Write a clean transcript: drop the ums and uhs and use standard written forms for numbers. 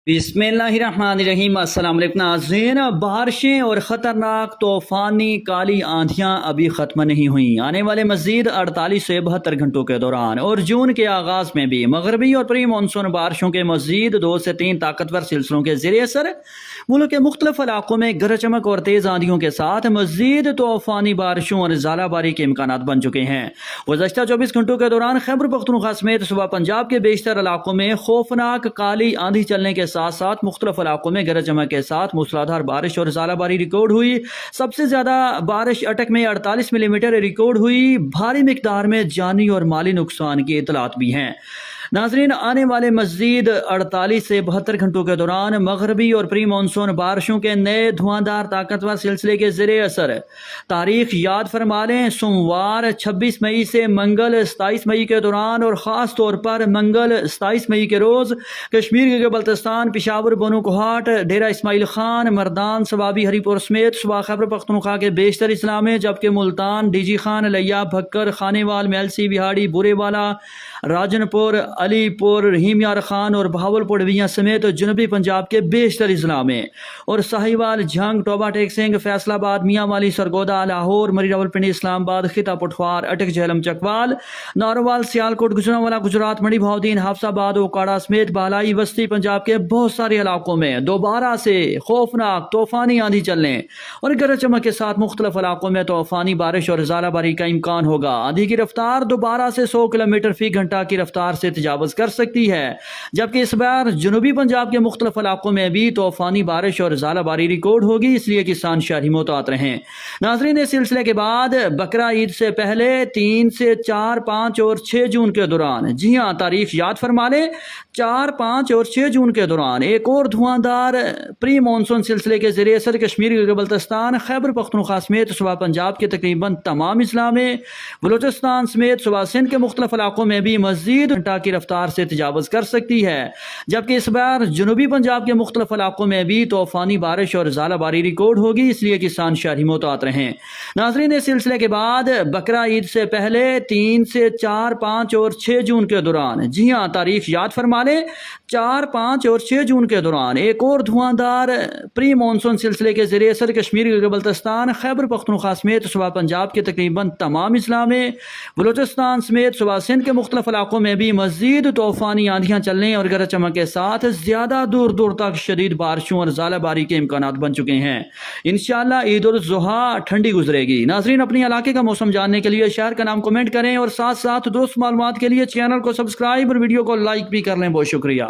بسم اللہ الرحمن الرحیم۔ السلام علیکم ناظرین، بارشیں اور خطرناک طوفانی کالی آندھیاں ابھی ختم نہیں ہوئیں۔ آنے والے مزید 48 سے 72 گھنٹوں کے دوران اور جون کے آغاز میں بھی مغربی اور پری مانسون بارشوں کے مزید 2 سے 3 طاقتور سلسلوں کے زیر اثر ملک کے مختلف علاقوں میں گرج چمک اور تیز آندھیوں کے ساتھ مزید طوفانی بارشوں اور ژالہ باری کے امکانات بن چکے ہیں۔ گزشتہ 24 گھنٹوں کے دوران خیبر پختونخوا سمیت صوبہ پنجاب کے بیشتر علاقوں میں خوفناک کالی آندھی چلنے کے ساتھ ساتھ مختلف علاقوں میں گرج چمک کے ساتھ موسلادھار بارش اور ژالہ باری ریکارڈ ہوئی۔ سب سے زیادہ بارش اٹک میں 48 ملی میٹر ریکارڈ ہوئی۔ بھاری مقدار میں جانی اور مالی نقصان کی اطلاعات بھی ہیں۔ ناظرین، آنے والے مزید 48 سے 72 گھنٹوں کے دوران مغربی اور پری مانسون بارشوں کے نئے دھواندار طاقتور سلسلے کے زیر اثر تاریخ یاد فرما لیں۔ سوموار 26 مئی سے منگل 27 مئی کے دوران اور خاص طور پر منگل 27 مئی کے روز کشمیر کے بلتستان، پشاور، بنو کوہاٹ، ڈیرہ اسماعیل خان، مردان، صوابی، ہری پور سمیت صوبہ خیبر پختونخوا کے بیشتر اضلاع میں، جبکہ ملتان، ڈی جی خان، لیا، بھکر، خانے وال، میلسی، بہاڑی، بورے والا، راجن پور، علی پور، رحیم یار خان اور بہاول پور ڈویژن سمیت جنوبی پنجاب کے بیشتر اضلاع میں اور ساہیوال، جھنگ، ٹوبہ ٹیکسنگ، فیصل آباد، میاں والی، سرگودا، لاہور، مری راولپنڈی، اسلام آباد، خطہ پٹھوار، اٹک، جہلم، چکوال، ناروال، سیالکوٹ، گجرانوالہ، گجرات، مڑی بہاؤدین، حافظ آباد، اوکاڑا سمیت بالائی وسطی پنجاب کے بہت سارے علاقوں میں دوبارہ سے خوفناک طوفانی آندھی چلنے اور گرج چمک کے ساتھ مختلف علاقوں میں طوفانی بارش اور ژالہ باری کا امکان ہوگا۔ آندھی کی رفتار دوبارہ سے 100 کلومیٹر فی گھنٹہ کی رفتار سے تجاوز کر سکتی ہے، جبکہ اس بار جنوبی پنجاب کے مختلف علاقوں میں بھی طوفانی بارش اور ژالہ باری ریکارڈ ہوگی، اس لیے کسان شہری محتاط رہیں۔ ناظرین، اس سلسلے کے بعد بقرہ عید سے پہلے 3 سے 4، 5 اور 6 جون کے دوران، جی ہاں تاریخ یاد فرما لیں، 4، 5 اور 6 جون کے دوران ایک اور دھواندار پری مانسون سلسلے کے ذریعے سر کشمیر کے بلتستان، خیبر پختونخوا سمیت صوبہ پنجاب کے تقریباً تمام اضلاع میں، بلوچستان سمیت صوبہ سندھ کے مختلف علاقوں میں بھی مزید گھنٹہ کی رفتار سے تجاوز کر سکتی ہے، جبکہ اس بار جنوبی پنجاب کے مختلف علاقوں میں بھی طوفانی بارش اور ژالہ باری ریکارڈ ہوگی، اس لیے کسان شہری محتاط رہیں۔ ناظرین، اس سلسلے کے بعد بقرہ عید سے پہلے 3 سے 4، 5 اور 6 جون کے دوران، جی ہاں تاریخ یاد فرما لیں، 4، 5 اور 6 جون کے دوران ایک اور دھواندار پری مانسون سلسلے کے ذریعے سر کشمیر کے بلتستان، خیبر پختونخوا سمیت صوبہ پنجاب کے تقریباً تمام اضلاع میں، بلوچستان سمیت صوبہ سندھ کے مختلف علاقوں میں بھی مزید طوفانی آندھیاں چلنے اور گرج چمک کے ساتھ زیادہ دور دور تک شدید بارشوں اور ژالہ باری کے امکانات بن چکے ہیں۔ انشاءاللہ عید الاضحیٰ ٹھنڈی گزرے گی۔ ناظرین، اپنی علاقے کا موسم جاننے کے لیے شہر کا نام کمنٹ کریں اور ساتھ ساتھ درست معلومات کے لیے چینل کو سبسکرائب اور ویڈیو کو لائک بھی کر لیں۔ بہت شکریہ۔